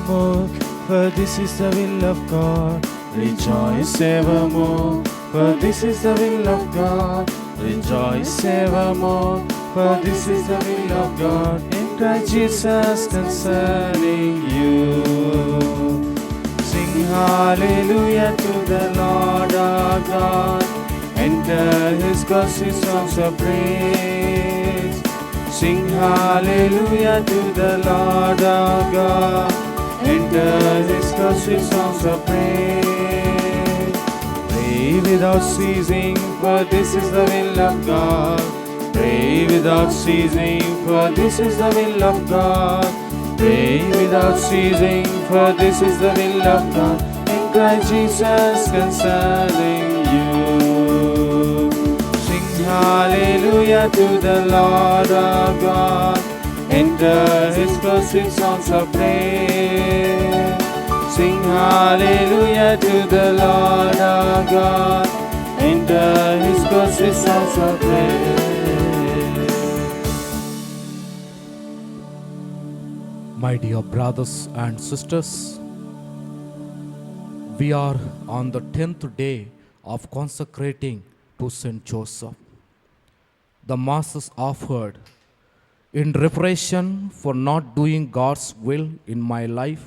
evermore, for this is the will of God. Rejoice evermore, for this is the will of God. Rejoice evermore, for this is the will of God in Christ Jesus concerning you. Sing hallelujah to the Lord our God. Enter his courts with songs of praise. Sing hallelujah to the Lord our God. Enter his courts with songs of praise. Pray without ceasing, for this is the will of God. Pray without ceasing, for this is the will of God. Pray without ceasing, for this is the will of God in Christ Jesus concerning you. Sing hallelujah to the Lord our God. Enter his courts with songs of praise. Sing hallelujah to the Lord our God. Enter his courts with songs of praise. My dear brothers and sisters, we are on the 10th day of consecrating to Saint Joseph. The Mass is offered in reparation for not doing God's will in my life,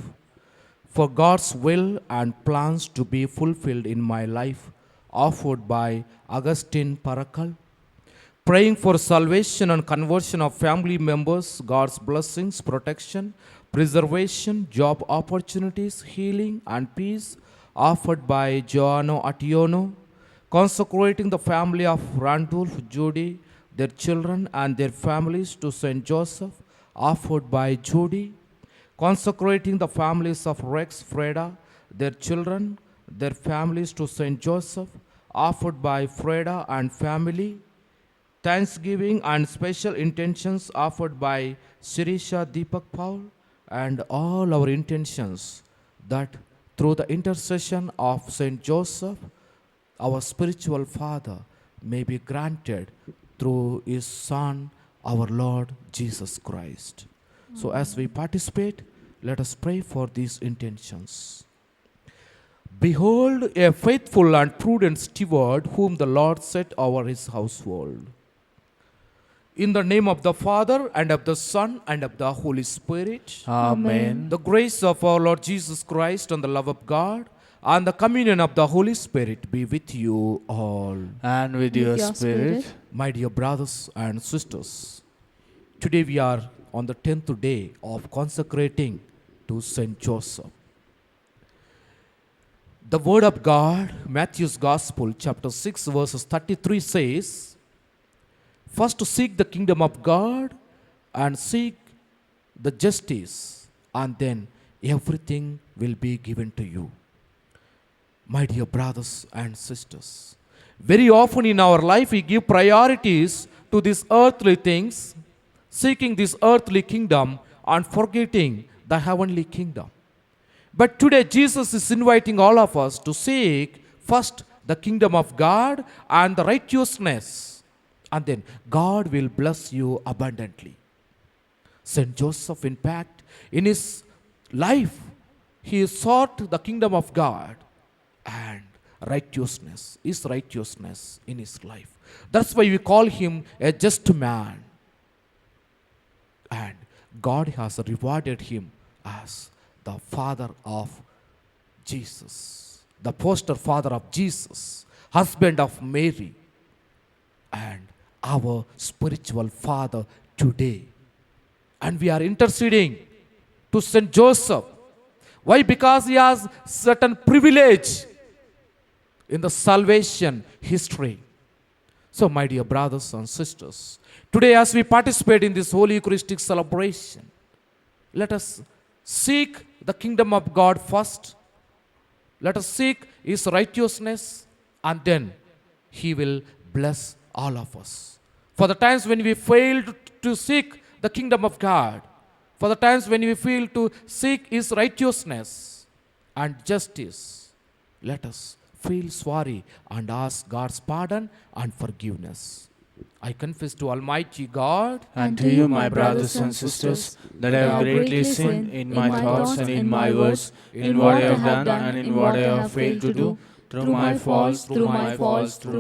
for God's will and plans to be fulfilled in my life, offered by Augustine Parakal. Praying for salvation and conversion of family members, God's blessings, protection, preservation, job opportunities, healing, and peace, offered by Giovanni Attiono. Consecrating the family of Randolph, Judy, their children, and their families to Saint Joseph, offered by Judy. Consecrating the families of Rex, Freda, their children, their families to Saint Joseph, offered by Freda and family. Thanksgiving and special intentions offered by Sirisha Deepak Paul, and all our intentions that through the intercession of Saint Joseph, our spiritual father, may be granted through his Son, our Lord Jesus Christ. So as we participate, let us pray for these intentions. Behold, a faithful and prudent steward whom the Lord set over his household. In the name of the Father, and of the Son, and of the Holy Spirit. Amen. The grace of our Lord Jesus Christ and the love of God and the communion of the Holy Spirit be with you all. And with your spirit. My dear brothers and sisters, today we are on the 10th day of consecrating to Saint Joseph. The word of God, Matthew's Gospel, chapter 6, verses 33 says, first seek the kingdom of God and seek the justice, and then everything will be given to you. My dear brothers and sisters, very often in our life we give priorities to these earthly things, seeking this earthly kingdom and forgetting the heavenly kingdom. But today Jesus is inviting all of us to seek first the kingdom of God and the righteousness, and then God will bless you abundantly. Saint Joseph, in fact, in his life, he sought the kingdom of God and righteousness, his righteousness in his life. That's why we call him a just man. And God has rewarded him as the father of Jesus, the foster father of Jesus, husband of Mary, and our spiritual father today. And we are interceding to Saint Joseph. Why? Because he has certain privilege in the salvation history. So my dear brothers and sisters, today as we participate in this Holy Eucharistic celebration, let us seek the kingdom of God first. Let us seek his righteousness, and then he will bless all of us. For the times when we failed to seek the kingdom of God, for the times when we fail to seek his righteousness and justice, let us feel sorry and ask God's pardon and forgiveness. I confess to Almighty God And to you, my brothers and sisters, that I have greatly sinned in my thoughts and in my words, in what I have done and in what I have failed to do, through my faults, through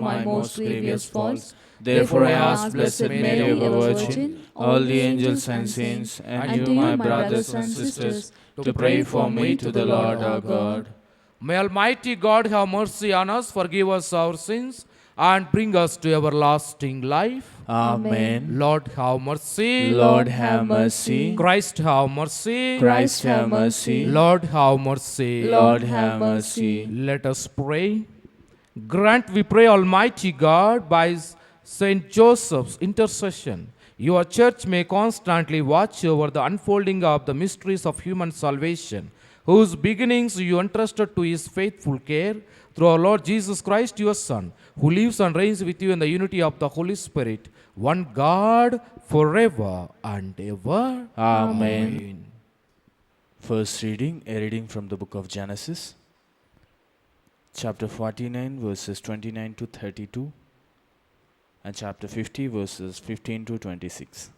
my most grievous faults. Therefore I ask Blessed Mary, ever Virgin, all the angels and saints, and you, my brothers and sisters, to pray for me to the Lord our God. May Almighty God have mercy on us, forgive us our sins, and bring us to everlasting life. Amen. Lord have mercy. Lord have mercy. Christ have mercy. Christ have mercy. Lord have mercy. Lord have mercy. Let us pray. Grant, we pray, Almighty God, by Saint Joseph's intercession, your church may constantly watch over the unfolding of the mysteries of human salvation, whose beginnings you entrusted to his faithful care through our Lord Jesus Christ, your Son, who lives and reigns with you in the unity of the Holy Spirit, one God, forever and ever. Amen. First reading, a reading from the book of Genesis, chapter 49, verses 29 to 32, and chapter 50, verses 15 to 26.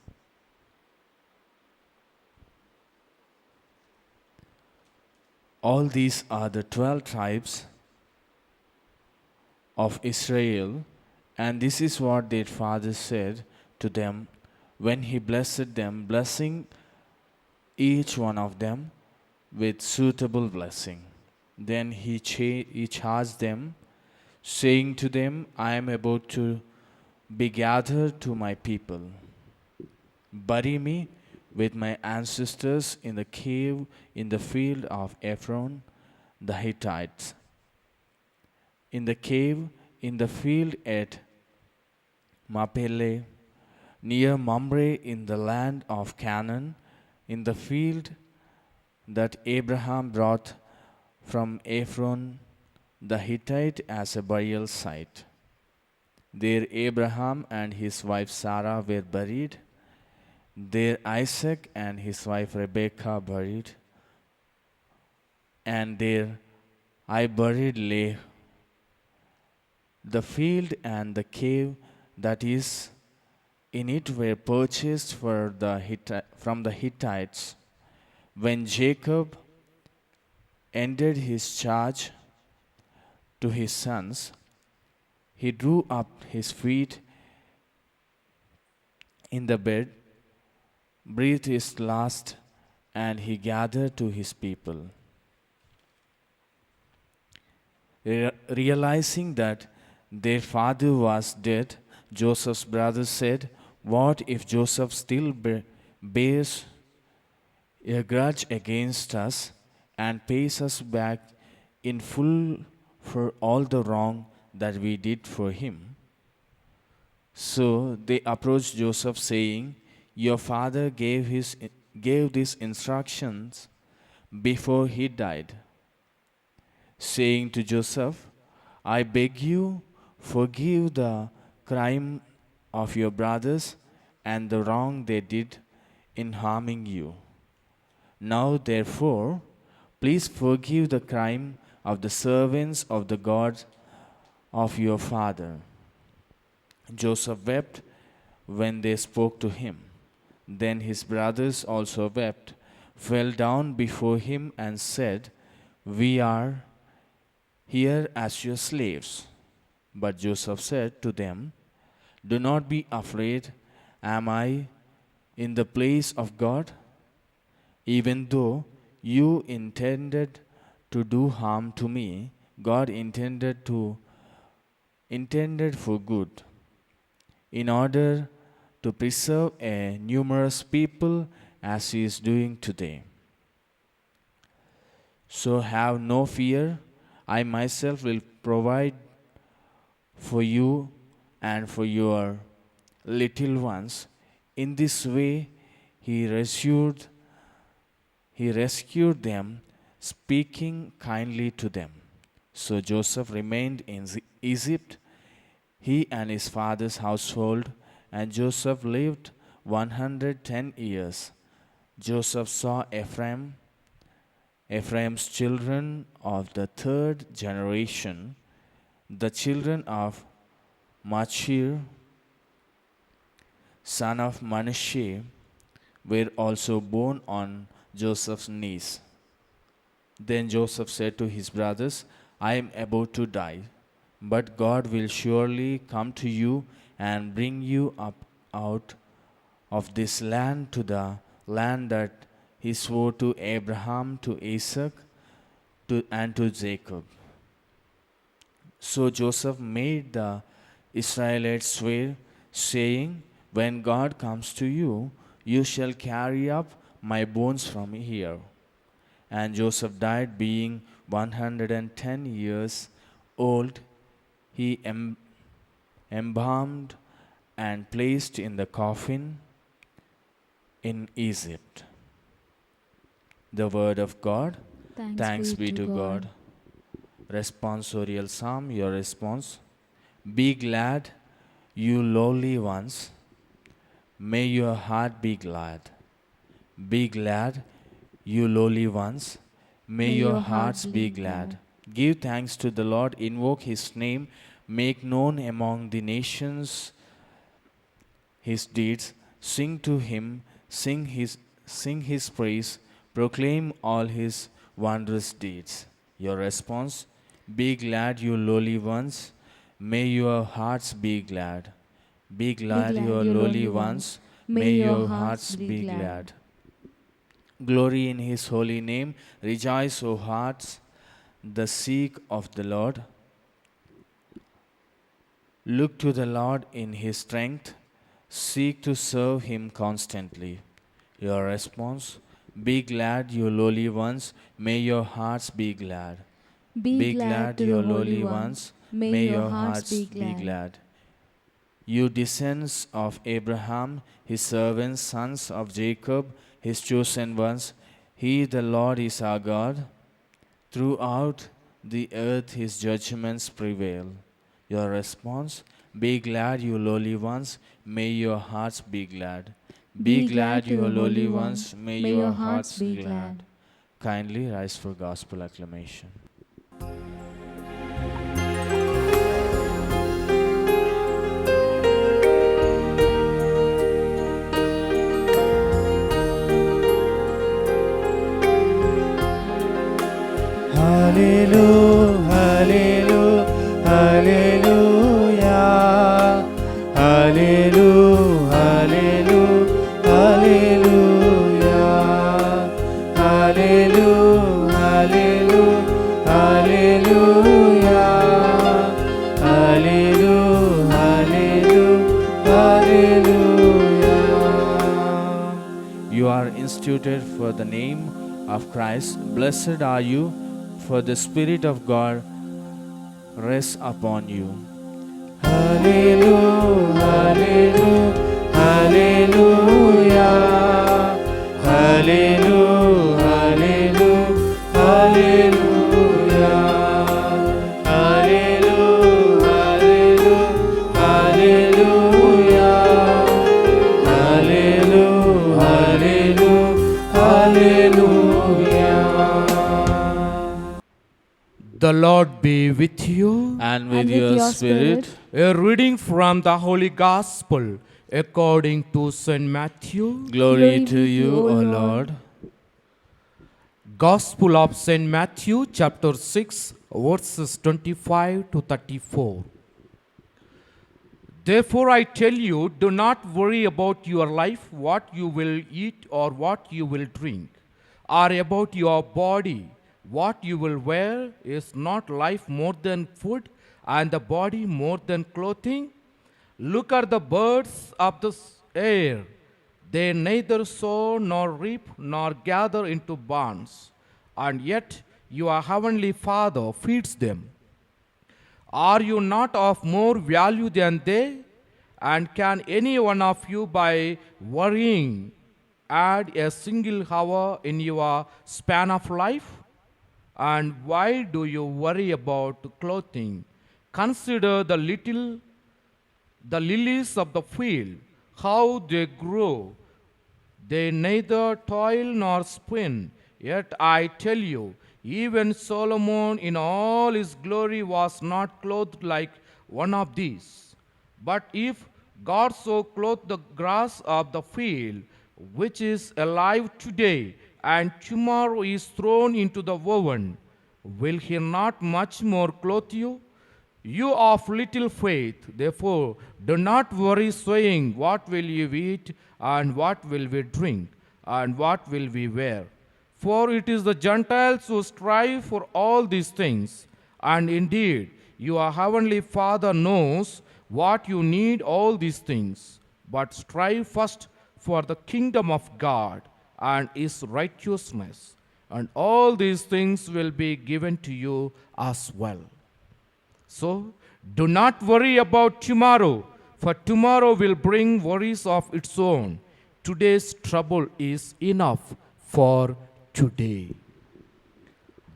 All these are the 12 tribes of Israel, and this is what their father said to them when he blessed them, blessing each one of them with suitable blessing. Then he charged them, saying to them, I am about to be gathered to my people. Bury me with my ancestors in the cave in the field of Ephron the Hittite, in the cave in the field at Mapele, near Mamre in the land of Canaan, in the field that Abraham brought from Ephron the Hittite as a burial site. There Abraham and his wife Sarah were buried. There Isaac and his wife Rebekah buried. And there I buried Leah. The field and the cave that is in it were purchased from the Hittites. When Jacob ended his charge to his sons, he drew up his feet in the bed, breathed his last, and he gathered to his people. Realizing that their father was dead, Joseph's brothers said, what if Joseph still bears a grudge against us and pays us back in full for all the wrong that we did for him? So they approached Joseph, saying, your father gave these instructions before he died, saying to Joseph, I beg you, forgive the crime of your brothers and the wrong they did in harming you. Now, therefore, please forgive the crime of the servants of the God of your father. Joseph wept when they spoke to him. Then his brothers also wept, fell down before him, and said, we are here as your slaves. But Joseph said to them, do not be afraid. Am I in the place of God? Even though you intended to do harm to me, God intended for good, in order to preserve a numerous people as he is doing today. So have no fear. I myself will provide for you and for your little ones. In this way, he rescued them, speaking kindly to them. So Joseph remained in Egypt, he and his father's household, and Joseph lived 110 years. Joseph saw Ephraim's children of the third generation, the children of Machir, son of Manasseh, were also born on Joseph's knees. Then Joseph said to his brothers, I am about to die, but God will surely come to you and bring you up out of this land to the land that he swore to Abraham, to Isaac, and to Jacob. So Joseph made the Israelites swear, saying, when God comes to you, you shall carry up my bones from here. And Joseph died being 110 years old. He embalmed and placed in the coffin in Egypt. The word of God. Thanks be to God. Responsorial Psalm, your response. Be glad, you lowly ones. May your heart be glad. Be glad, you lowly ones. May your hearts be glad. Give thanks to the Lord, invoke his name, make known among the nations his deeds, sing to him, sing his praise, proclaim all his wondrous deeds. Your response, be glad, you lowly ones. May your hearts be glad. Be glad, you lowly ones. May your hearts be glad. Glory in his holy name. Rejoice, O hearts, the seek of the Lord. Look to the Lord in his strength. Seek to serve him constantly. Your response, be glad, you lowly ones. May your hearts be glad. Be glad, you lowly ones. May your hearts be glad. You descendants of Abraham, his servants, sons of Jacob, his chosen ones, he, the Lord, is our God. Throughout the earth his judgments prevail. Your response, be glad, you lowly ones. May your hearts be glad. Be glad, you lowly ones. May your hearts be glad. Kindly rise for gospel acclamation. Hallelujah, hallelujah, hallelujah, hallelujah, hallelujah, hallelujah, hallelujah, hallelujah, hallelujah, hallelujah, hallelujah. You are instituted for the name of Christ. Blessed are you, for the Spirit of God rests upon you. Hallelujah, hallelujah, hallelujah, hallelujah, hallelujah, hallelujah, hallelujah, hallelujah, hallelujah, hallelujah. The Lord be with you. And with your spirit. A reading from the Holy Gospel according to St. Matthew. Glory to you, O Lord. Gospel of St. Matthew, chapter 6, verses 25 to 34. Therefore I tell you, do not worry about your life, what you will eat or what you will drink, or about your body, what you will wear. Is not life more than food, and the body more than clothing? Look at the birds of the air. They neither sow nor reap nor gather into barns, and yet your heavenly Father feeds them. Are you not of more value than they? And can any one of you, by worrying, add a single hour in your span of life? And why do you worry about clothing? Consider the lilies of the field, how they grow. They neither toil nor spin. Yet I tell you, even Solomon in all his glory was not clothed like one of these. But if God so clothed the grass of the field, which is alive today, and tomorrow is thrown into the oven. Will he not much more clothe you? You of little faith, therefore, do not worry, saying, what will you eat, and what will we drink, and what will we wear? For it is the Gentiles who strive for all these things, and indeed, your heavenly Father knows what you need all these things. But strive first for the kingdom of God and his righteousness, and all these things will be given to you as well. So, do not worry about tomorrow, for tomorrow will bring worries of its own. Today's trouble is enough for today.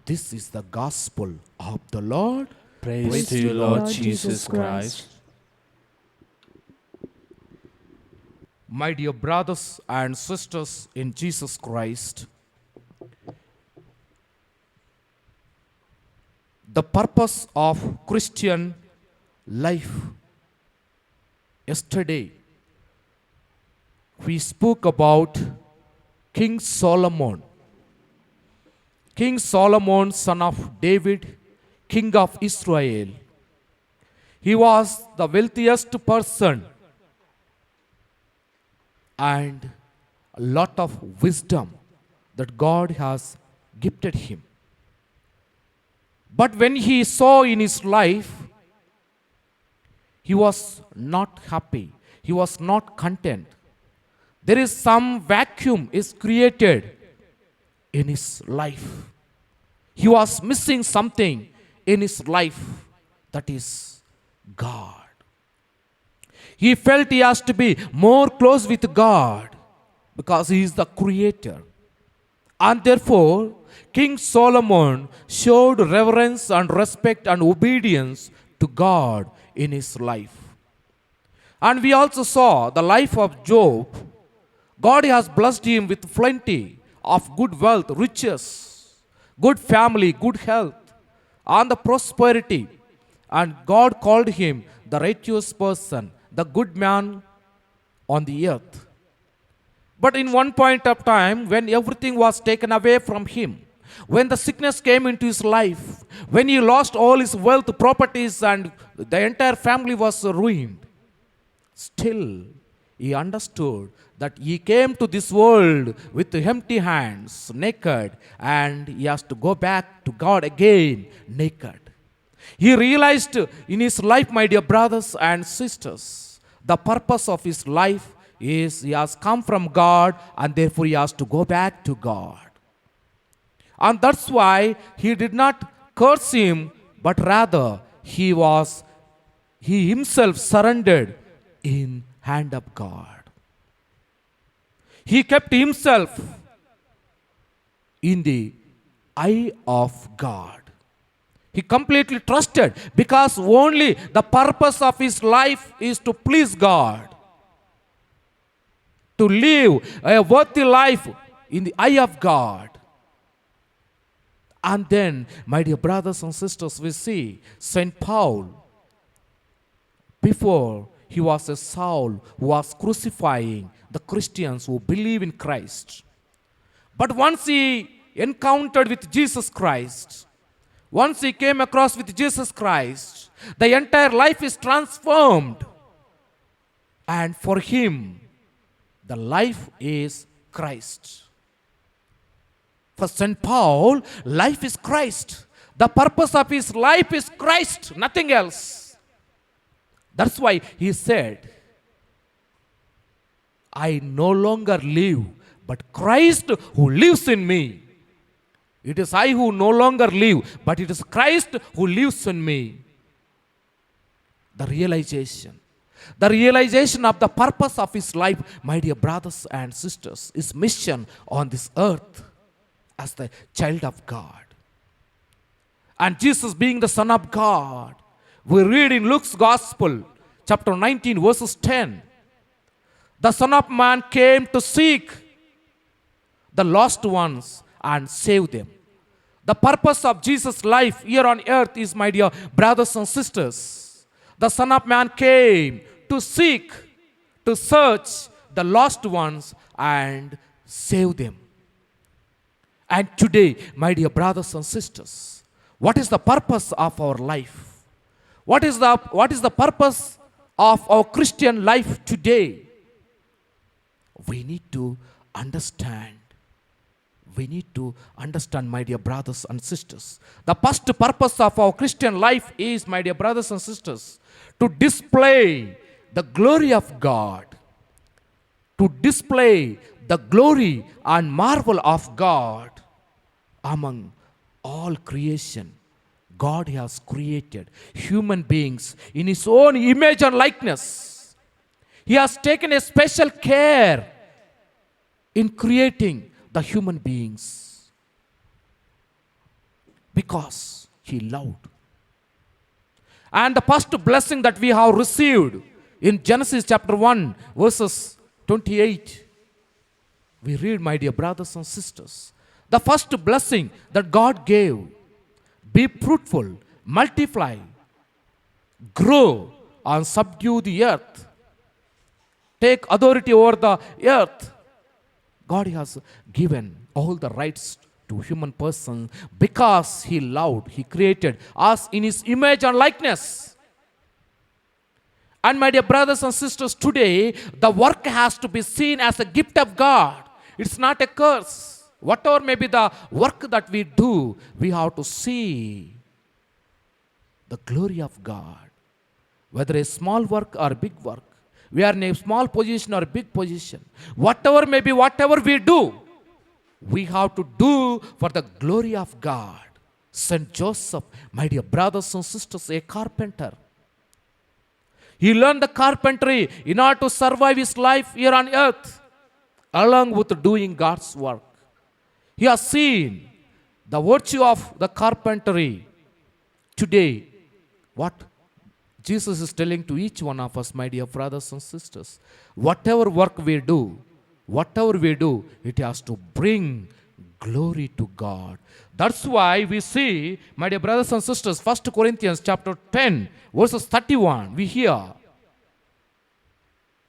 This is the gospel of the Lord. Praise to you, Lord Jesus Christ. My dear brothers and sisters in Jesus Christ, the purpose of Christian life. Yesterday, we spoke about King Solomon. King Solomon, son of David, king of Israel. He was the wealthiest person and a lot of wisdom that God has gifted him. But when he saw in his life, he was not happy. He was not content. There is some vacuum is created in his life. He was missing something in his life, that is God. He felt he has to be more close with God because he is the creator. And therefore, King Solomon showed reverence and respect and obedience to God in his life. And we also saw the life of Job. God has blessed him with plenty of good wealth, riches, good family, good health, and the prosperity. And God called him the righteous person, the good man on the earth. But in one point of time, when everything was taken away from him, when the sickness came into his life, when he lost all his wealth, properties, and the entire family was ruined, still he understood that he came to this world with empty hands, naked, and he has to go back to God again naked. He realized in his life, my dear brothers and sisters, the purpose of his life is he has come from God and therefore he has to go back to God. And that's why he did not curse him, but rather he himself surrendered in hand of God. He kept himself in the eye of God. He completely trusted because only the purpose of his life is to please God, to live a worthy life in the eye of God. And then, my dear brothers and sisters, we see St. Paul, before he was a Saul who was crucifying the Christians who believe in Christ. But once he encountered with Jesus Christ, once he came across with Jesus Christ, the entire life is transformed. And for him, the life is Christ. For St. Paul, life is Christ. The purpose of his life is Christ, nothing else. That's why he said, I no longer live, but Christ who lives in me. It is I who no longer live, but it is Christ who lives in me. The realization of the purpose of his life, my dear brothers and sisters, is mission on this earth as the child of God. And Jesus being the Son of God, we read in Luke's Gospel, chapter 19, verses 10. The Son of Man came to seek the lost ones and save them. The purpose of Jesus' life here on earth is, my dear brothers and sisters, the Son of Man came to seek to search the lost ones and save them. And today, my dear brothers and sisters, what is the purpose of our life? What is the purpose of our Christian life today? We need to understand. We need to understand, my dear brothers and sisters. The first purpose of our Christian life is, my dear brothers and sisters, to display the glory of God. To display the glory and marvel of God among all creation. God has created human beings in His own image and likeness. He has taken a special care in creating the human beings because He loved. And the first blessing that we have received in Genesis chapter 1 verses 28, we read, my dear brothers and sisters, the first blessing that God gave: be fruitful, multiply, grow, and subdue the earth. Take authority over the earth. God has given all the rights to human person because He loved. He created us in His image and likeness. And my dear brothers and sisters, today the work has to be seen as a gift of God. It's not a curse. Whatever may be the work that we do, we have to see the glory of God. Whether a small work or big work, we are in a small position or big position, whatever may be, whatever we do, we have to do for the glory of God. Saint Joseph, my dear brothers and sisters, a carpenter. He learned the carpentry in order to survive his life here on earth, along with doing God's work. He has seen the virtue of the carpentry. Today, what Jesus is telling to each one of us, my dear brothers and sisters, whatever work we do, it has to bring glory to God. That's why we see, my dear brothers and sisters, 1 Corinthians chapter 10, verses 31, we hear,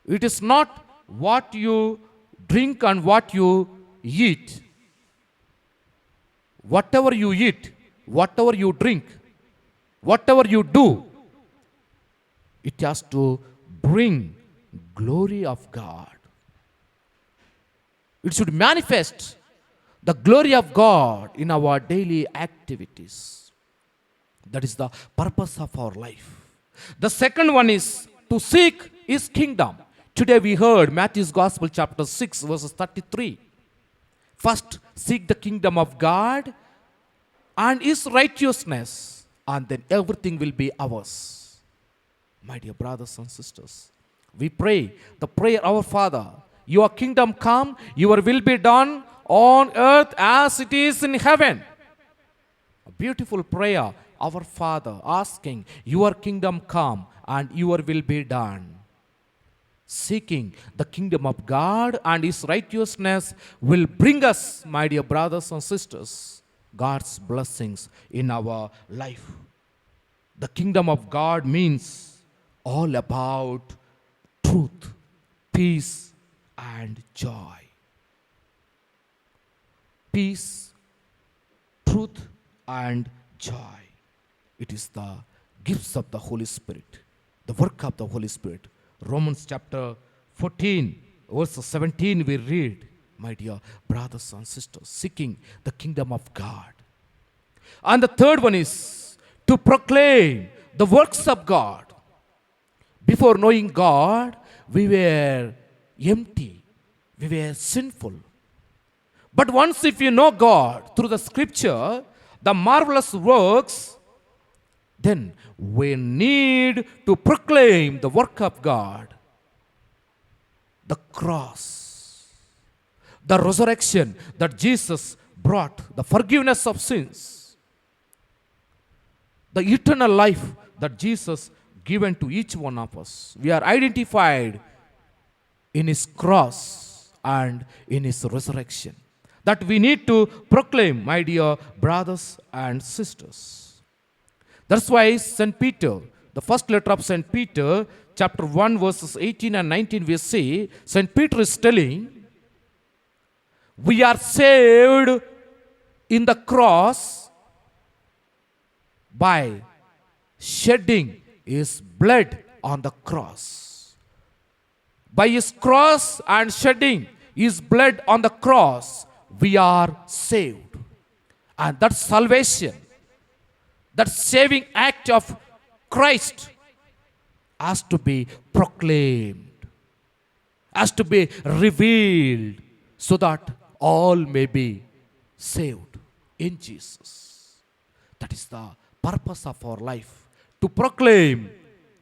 it is not what you drink and what you eat. Whatever you eat, whatever you drink, whatever you do, it has to bring glory of God. It should manifest the glory of God in our daily activities. That is the purpose of our life. The second one is to seek His kingdom. Today we heard Matthew's Gospel chapter 6 verses 33. First, seek the kingdom of God and His righteousness, and then everything will be ours. My dear brothers and sisters, we pray the prayer, our Father, your kingdom come, your will be done on earth as it is in heaven. A beautiful prayer, our Father, asking your kingdom come and your will be done. Seeking the kingdom of God and His righteousness will bring us, my dear brothers and sisters, God's blessings in our life. The kingdom of God means all about truth, peace, and joy. Peace, truth, and joy. It is the gifts of the Holy Spirit, the work of the Holy Spirit. Romans chapter 14, verse 17, we read, my dear brothers and sisters, seeking the kingdom of God. And the third one is to proclaim the works of God. Before knowing God, we were empty, we were sinful. But once if you know God through the scripture, the marvelous works, then we need to proclaim the work of God. The cross, the resurrection that Jesus brought, the forgiveness of sins, the eternal life that Jesus given to each one of us. We are identified in His cross and in His resurrection. That we need to proclaim, my dear brothers and sisters. That's why St. Peter the first letter of St. Peter, chapter 1, verses 18 and 19, we see St. Peter is telling, we are saved in the cross by shedding his blood on the cross. By his cross and shedding his blood on the cross, we are saved. And that salvation, that saving act of Christ has to be proclaimed, has to be revealed, so that all may be saved in Jesus. That is the purpose of our life, to proclaim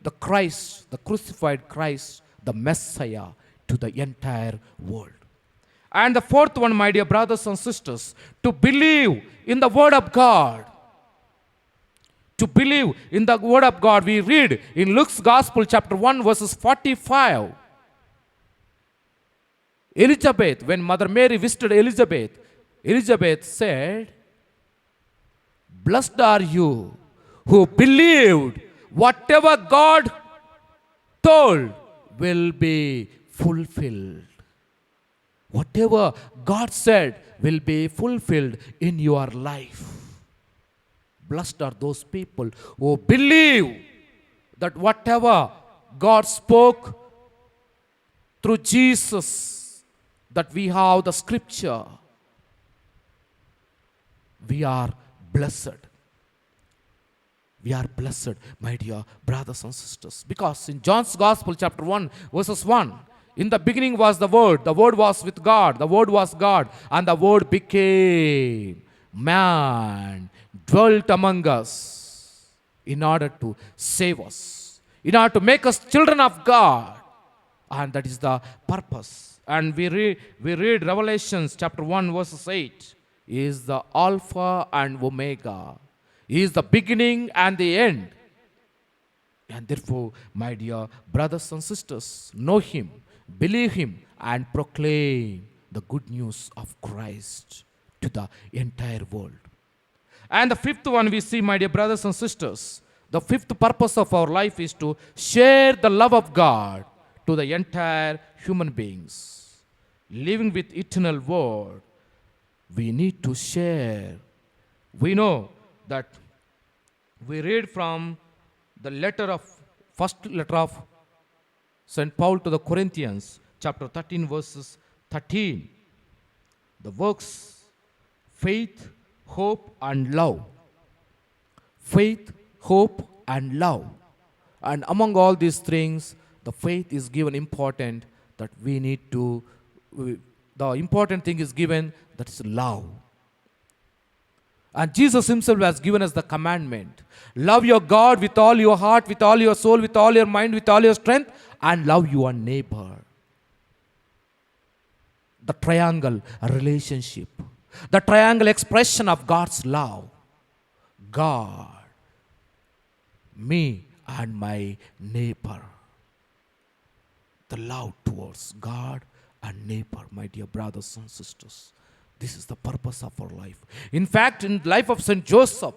the Christ, the crucified Christ, the Messiah, to the entire world. And the fourth one, my dear brothers and sisters, to believe in the Word of God. To believe in the Word of God. We read in Luke's Gospel, chapter 1, verses 45. Elizabeth, when Mother Mary visited Elizabeth, Elizabeth said, blessed are you who believed whatever God told will be fulfilled. Whatever God said will be fulfilled in your life. Blessed are those people who believe that whatever God spoke through Jesus, that we have the scripture, we are blessed. We are blessed, my dear brothers and sisters. Because in John's Gospel, chapter 1, verses 1, in the beginning was the Word was with God, the Word was God, and the Word became man, dwelt among us, in order to save us, in order to make us children of God. And that is the purpose. And we read Revelations chapter 1, verses 8. He is the Alpha and Omega. He is the beginning and the end. And therefore, my dear brothers and sisters, know Him, believe Him, and proclaim the good news of Christ to the entire world. And the fifth one we see, my dear brothers and sisters, the fifth purpose of our life is to share the love of God to the entire human beings. Living with eternal Word, we need to share. We know that we read from the first letter of St. Paul to the Corinthians, chapter 13, verses 13. The works, faith, hope, and love. Faith, hope, and love. And among all these things, the faith is given important, that we need to, the important thing is given, that is love. And Jesus Himself has given us the commandment. Love your God with all your heart, with all your soul, with all your mind, with all your strength, and love your neighbor. The triangle relationship. The triangle expression of God's love. God, me, and my neighbor. The love towards God and neighbor, my dear brothers and sisters. This is the purpose of our life. In fact, in the life of St. Joseph,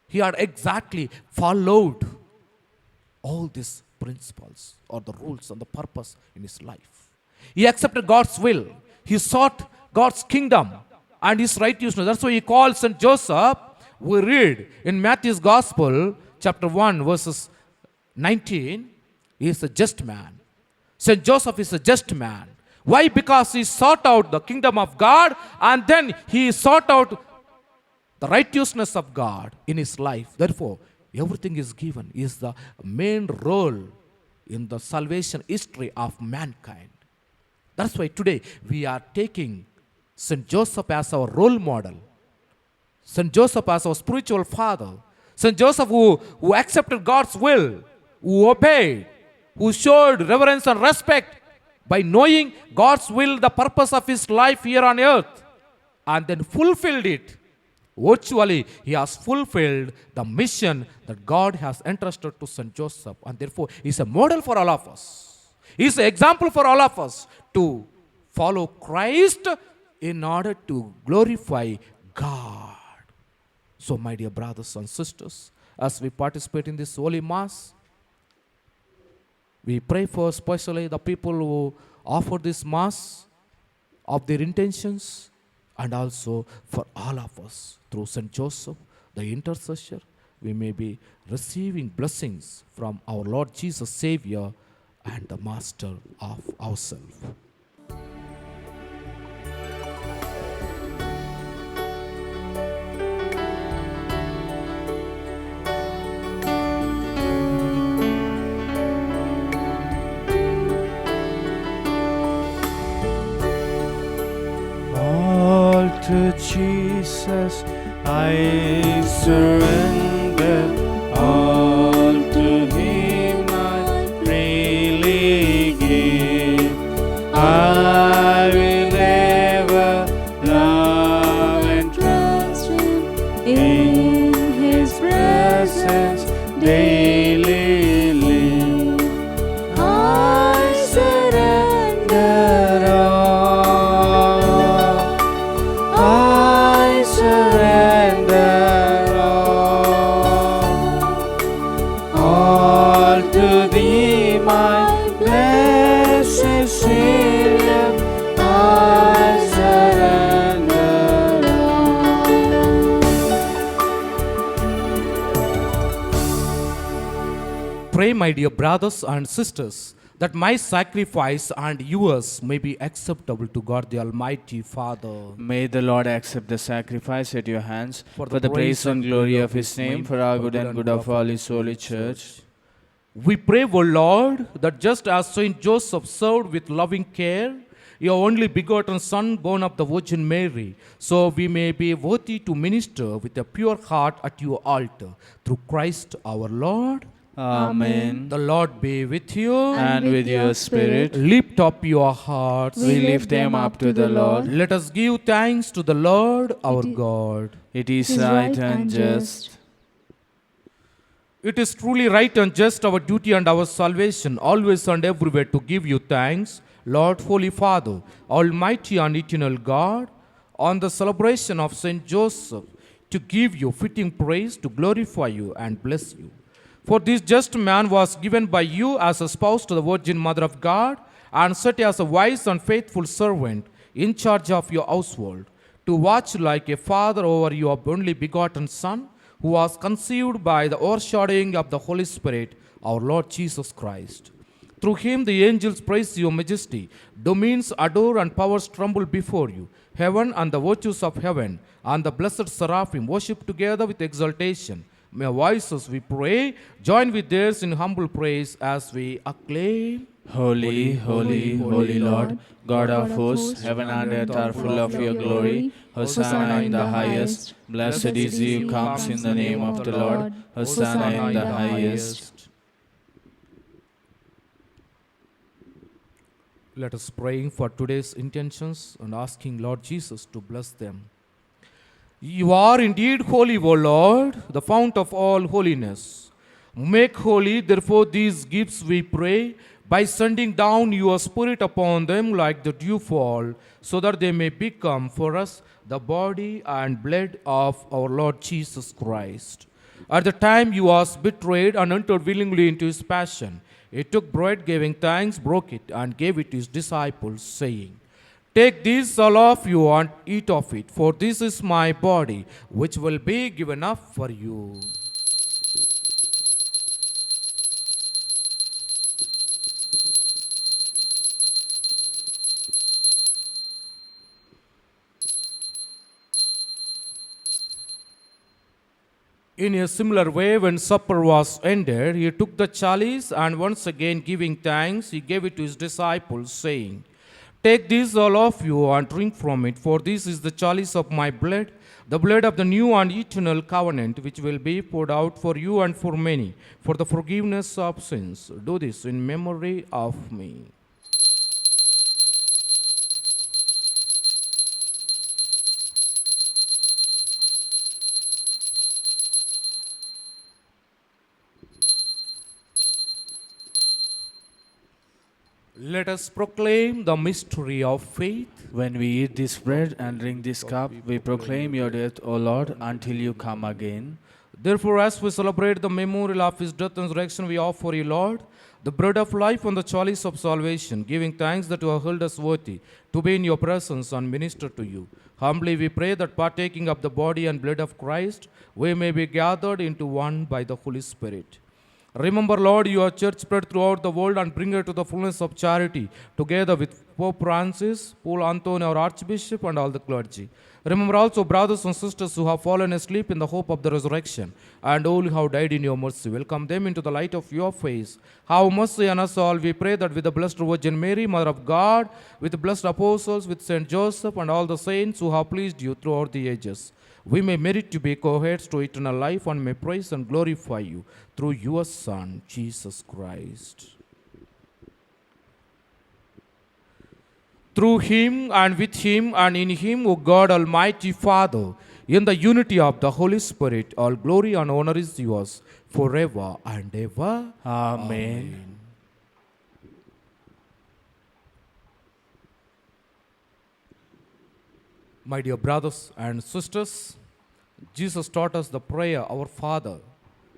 he had exactly followed all these principles or the rules and the purpose in his life. He accepted God's will. He sought God's kingdom and his righteousness. That's why he called St. Joseph. We read in Matthew's Gospel, chapter 1, verses 19, he is a just man. St. Joseph is a just man. Why? Because he sought out the kingdom of God, and then he sought out the righteousness of God in his life. Therefore, everything is given. He is the main role in the salvation history of mankind. That's why today we are taking St. Joseph as our role model. St. Joseph as our spiritual father. St. Joseph who accepted God's will, who obeyed, who showed reverence and respect by knowing God's will, the purpose of his life here on earth, and then fulfilled it. Virtually, he has fulfilled the mission that God has entrusted to St. Joseph, and therefore he is a model for all of us. He is an example for all of us to follow Christ in order to glorify God. So, my dear brothers and sisters, as we participate in this Holy Mass. We pray for especially the people who offer this Mass of their intentions, and also for all of us through Saint Joseph, the intercessor, we may be receiving blessings from our Lord Jesus Savior and the Master of ourselves. All to Jesus I surrender, all to Him I freely give. I will ever love and trust Him, in His presence daily live. I surrender all. I surrender all to Thee, my blessed Savior. I surrender all. Pray, my dear brothers and sisters, that my sacrifice and yours may be acceptable to God the Almighty Father. May the Lord accept the sacrifice at your hands for the praise and glory of His name, for our good and good of all His holy church. We pray, O Lord, that just as Saint Joseph served with loving care your only begotten Son, born of the Virgin Mary, so we may be worthy to minister with a pure heart at your altar. Through Christ our Lord. Amen. The Lord be with you. And with your spirit, Lift up your hearts. we lift them up to the Lord. Let us give thanks to the Lord our God. It is right and just. It is truly right and just, our duty and our salvation, always and everywhere to give you thanks, Lord, Holy Father, Almighty and eternal God, on the celebration of Saint Joseph, to give you fitting praise, to glorify you and bless you. For this just man was given by you as a spouse to the Virgin Mother of God, and set as a wise and faithful servant in charge of your household, to watch like a father over your only begotten Son, who was conceived by the overshadowing of the Holy Spirit, our Lord Jesus Christ. Through him the angels praise your majesty, dominions adore and powers tremble before you. Heaven and the virtues of heaven and the blessed seraphim worship together with exultation. May our voices, we pray, join with theirs in humble praise as we acclaim. Holy, holy, holy Lord, God of hosts, heaven and earth are full of your glory. Hosanna in the highest. Blessed is he who comes in the name of the Lord. Hosanna in the highest. Let us pray for today's intentions and asking Lord Jesus to bless them. You are indeed holy, O Lord, the fount of all holiness. Make holy, therefore, these gifts, we pray, by sending down your Spirit upon them like the dewfall, so that they may become for us the body and blood of our Lord Jesus Christ. At the time he was betrayed and entered willingly into his passion, he took bread, giving thanks, broke it, and gave it to his disciples, saying, Take this, all of you, and eat of it, for this is my body, which will be given up for you. In a similar way, when supper was ended, he took the chalice, and once again giving thanks, he gave it to his disciples, saying, Take this, all of you, and drink from it, for this is the chalice of my blood, the blood of the new and eternal covenant, which will be poured out for you and for many, for the forgiveness of sins. Do this in memory of me. Let us proclaim the mystery of faith. When we eat this bread and drink this cup, we proclaim your death, O Lord, until you come again. Therefore, as we celebrate the memorial of his death and resurrection, we offer you, Lord, the bread of life and the chalice of salvation, giving thanks that you have held us worthy to be in your presence and minister to you. Humbly we pray that partaking of the body and blood of Christ, we may be gathered into one by the Holy Spirit. Remember, Lord, your church spread throughout the world and bring her to the fullness of charity, together with Pope Francis, Paul Anthony, our Archbishop, and all the clergy. Remember also brothers and sisters who have fallen asleep in the hope of the resurrection, and all who have died in your mercy. Welcome them into the light of your face. Have mercy on us all, we pray, that with the Blessed Virgin Mary, Mother of God, with the blessed apostles, with Saint Joseph, and all the saints who have pleased you throughout the ages, we may merit to be co-heirs to eternal life and may praise and glorify you through your Son, Jesus Christ. Through him and with him and in him, O God, Almighty Father, in the unity of the Holy Spirit, all glory and honor is yours forever and ever. Amen. My dear brothers and sisters, Jesus taught us the prayer, Our Father,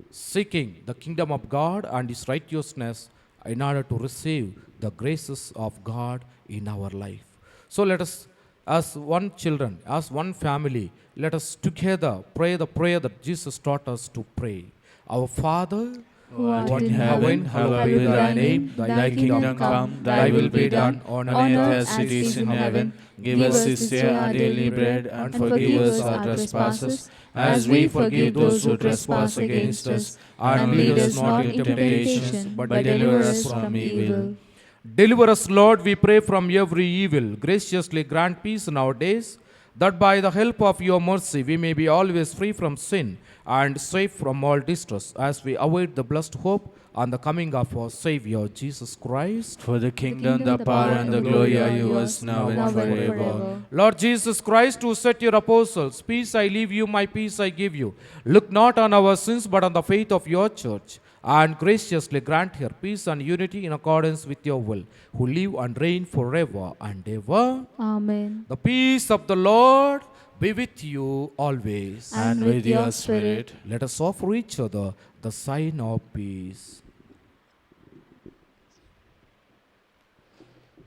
seeking the kingdom of God and his righteousness in order to receive the graces of God in our life. So let us, as one children, as one family, let us together pray the prayer that Jesus taught us to pray. Our Father, who art in heaven, hallowed be thy name. Thy kingdom come, thy will be done, on earth as it is in heaven. Give us this day our daily bread, and forgive us our trespasses, as we forgive those who trespass against us. And lead us not into temptation, but deliver us from evil. Deliver us, Lord, we pray, from every evil. Graciously grant peace in our days, that by the help of your mercy we may be always free from sin and safe from all distress, as we await the blessed hope and the coming of our Savior, Jesus Christ. For the kingdom, the power, and the glory are yours, now and forever. Lord Jesus Christ, who said to your apostles, Peace I leave you, my peace I give you, look not on our sins, but on the faith of your church, and graciously grant her peace and unity in accordance with your will, who live and reign forever and ever. Amen. The peace of the Lord be with you always. And with your spirit. Let us offer each other the sign of peace.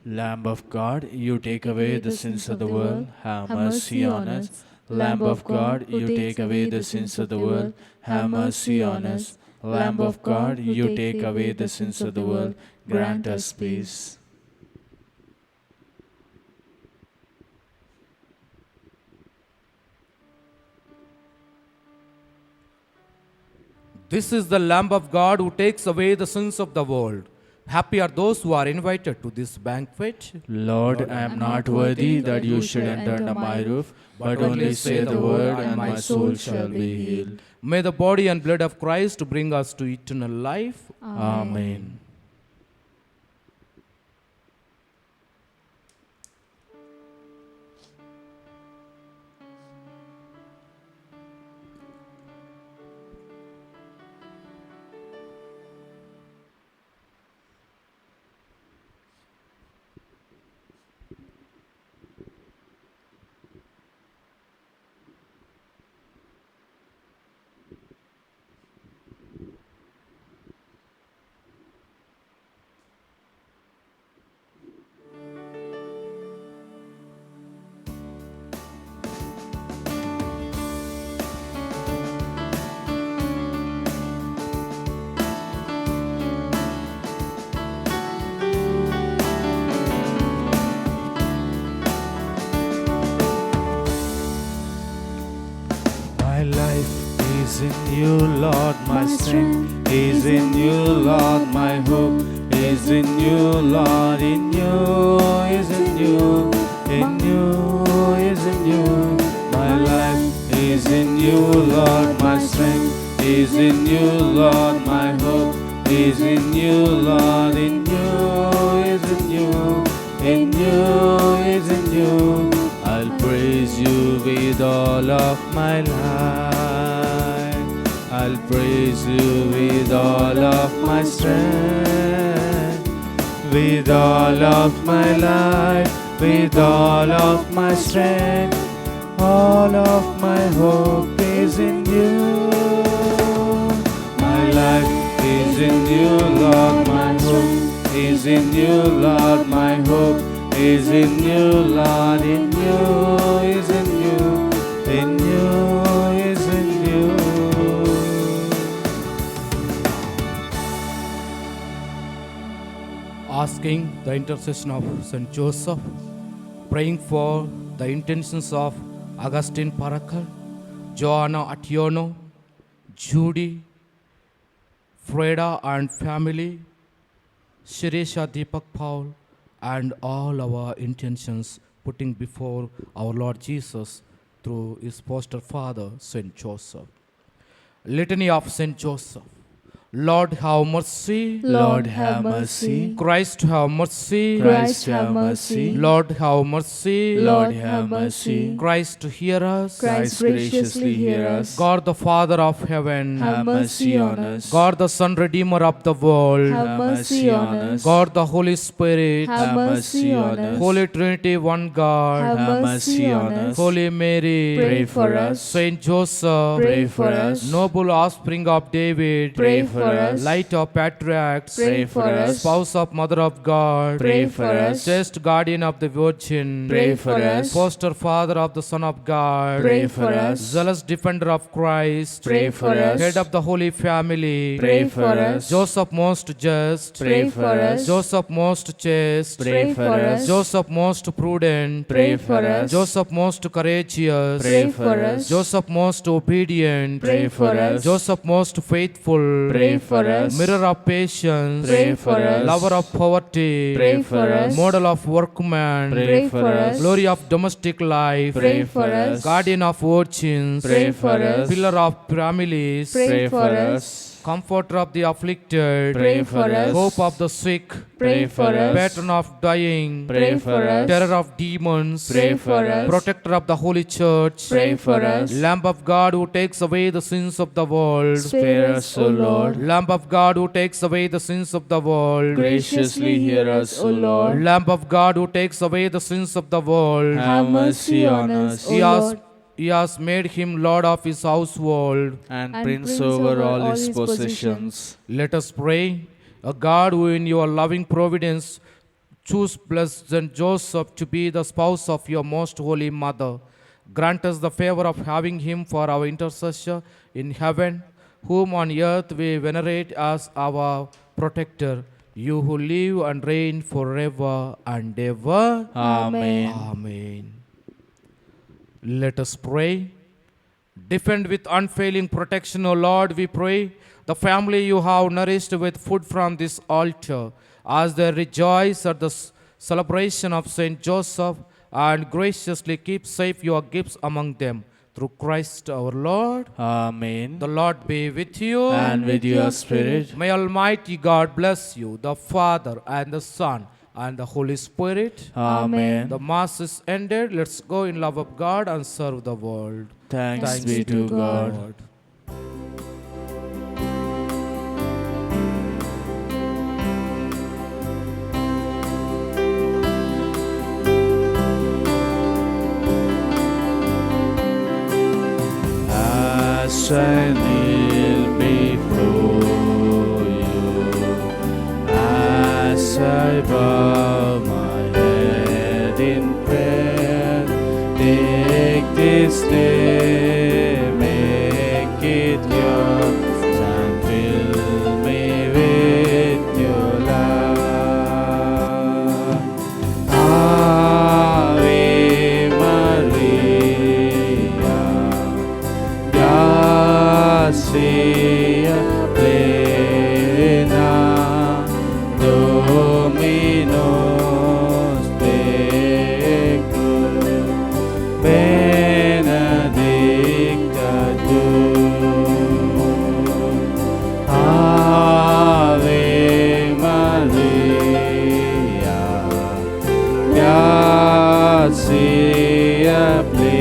Lamb of God, you take away the sins of the world, have mercy on us. Lamb of God, you take away the sins of the world, have mercy on us. Lamb of God, you take away the sins of the world, grant us peace. This is the Lamb of God who takes away the sins of the world. Happy are those who are invited to this banquet. Lord, I am not worthy that you should enter under my roof, but only say the word, and my soul shall be healed. May the body and blood of Christ bring us to eternal life. Amen. My life is in you, Lord, my strength is in you, Lord, my hope is in you, Lord, in you is in you, in you is in you. My life is in you, Lord, my strength is in you, Lord, my hope is in you, Lord, in you is in you, in you is in you. I'll praise you with all of my life. I'll praise you with all of my strength, with all of my life, with all of my strength. All of my hope is in you. is in you, Lord, my hope is in you, Lord, my hope is in you, Lord, in you is in you, in you is in you. Asking the intercession of Saint Joseph, praying for the intentions of Augustine Parakal, Joanna Ationo, Judy, Freda and family, Shirisha Deepak Paul, and all our intentions putting before our Lord Jesus through his foster father, Saint Joseph. Litany of Saint Joseph. Lord, have mercy. Lord, have mercy. Christ, have mercy. Christ, have mercy. Lord, have mercy. Lord, have mercy. Christ, hear us. Christ, graciously hear us. God, the Father of heaven, Have mercy on us. God, the Son, Redeemer of the world, Have mercy on us. God, the Holy Spirit, Have mercy on us. Holy Trinity, one God, Have mercy on us. Holy Mary, Pray for us. Saint Joseph, Pray for us. noble offspring of David, Pray for us. light of patriarchs, Pray for us. spouse of Mother of God, Pray for us. chaste guardian of the Virgin, Pray for us. foster father of the Son of God, Pray for us. zealous defender of Christ, Pray for us. head of the Holy Family, Pray for us. Joseph most just, Pray for us. Joseph most chaste, Pray for us. Joseph most prudent, Pray for us. Joseph most courageous, Pray for us. Joseph most obedient, Pray for us. Joseph most faithful, Pray for us. mirror of patience, Pray for us. lover of poverty, Pray for us. model of workman, Pray for us. glory of domestic life, Pray for us. guardian of virgins, Pray for us. pillar of families, Pray for us. comforter of the afflicted, Pray for us. hope of the sick, Pray for us. patron of dying, Pray for us. terror of demons, Pray for us. protector of the holy church, Pray for us. Lamb of God who takes away the sins of the world, Spare us, O Lord. Lamb of God who takes away the sins of the world, Graciously hear us, O Lord. Lamb of God who takes away the sins of the world. Have mercy on us, O Lord. He has made him Lord of his household. And Prince over all his possessions. Let us pray. A God who in your loving providence choose blessed Saint Joseph to be the spouse of your most holy mother. Grant us the favor of having him for our intercessor in heaven, whom on earth we venerate as our protector. You who live and reign forever and ever. Amen. Amen. Let us pray. Defend with unfailing protection, O Lord, we pray, the family you have nourished with food from this altar, as they rejoice at the celebration of Saint Joseph, and graciously keep safe your gifts among them. Through Christ our Lord. Amen. The Lord be with you. And with your spirit. May Almighty God bless you, the Father and the Son and the Holy Spirit. Amen. The Mass is ended. Let's go in love of God and serve the world. Thanks be to God. As I kneel before you, as I bow my head in prayer, take this day, make it yours, and fill me with your love. Ave Maria, gracia plena, Dominus tecum, benedicta tu. Ave Maria, gracia plena,